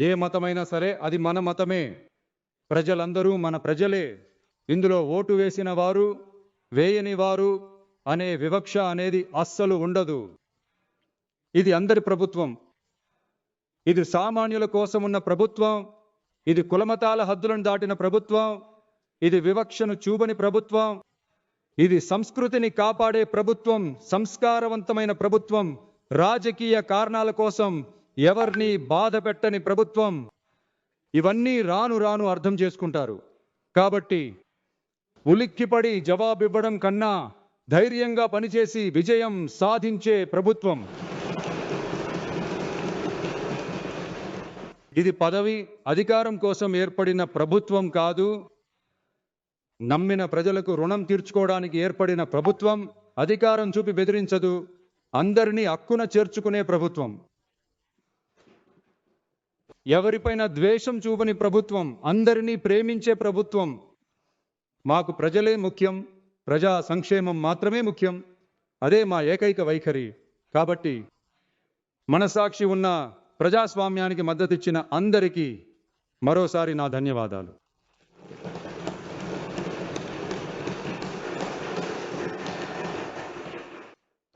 ఏ మతమైనా సరే అది మన మతమే. ప్రజలందరూ మన ప్రజలే. ఇందులో ఓటు వేసిన వారు, వేయని వారు అనే వివక్ష అనేది అస్సలు ఉండదు. ఇది అందరి ప్రభుత్వం. ఇది సామాన్యుల కోసం ఉన్న ప్రభుత్వం. ఇది కులమతాల హద్దులను దాటిన ప్రభుత్వం. ఇది వివక్షను చూపని ప్రభుత్వం. ఇది సంస్కృతిని కాపాడే ప్రభుత్వం, సంస్కారవంతమైన ప్రభుత్వం, రాజకీయ కారణాల కోసం ఎవరిని బాధ పెట్టని ప్రభుత్వం. ఇవన్నీ రాను రాను అర్థం చేసుకుంటారు. కాబట్టి ఉలిక్కిపడి జవాబివ్వడం కన్నా ధైర్యంగా పనిచేసి విజయం సాధించే ప్రభుత్వం. ఇది పదవి, అధికారం కోసం ఏర్పడిన ప్రభుత్వం కాదు. నమ్మిన ప్రజలకు రుణం తీర్చుకోవడానికి ఏర్పడిన ప్రభుత్వం. అధికారం చూపి బెదిరించదు, అందరినీ హక్కున చేర్చుకునే ప్రభుత్వం. ఎవరిపైన ద్వేషం చూపని ప్రభుత్వం, అందరినీ ప్రేమించే ప్రభుత్వం. మాకు ప్రజలే ముఖ్యం, ప్రజా సంక్షేమం మాత్రమే ముఖ్యం. అదే మా ఏకైక వైఖరి. కాబట్టి మనసాక్షి ఉన్న ప్రజాస్వామ్యానికి మద్దతిచ్చిన అందరికీ మరోసారి నా ధన్యవాదాలు.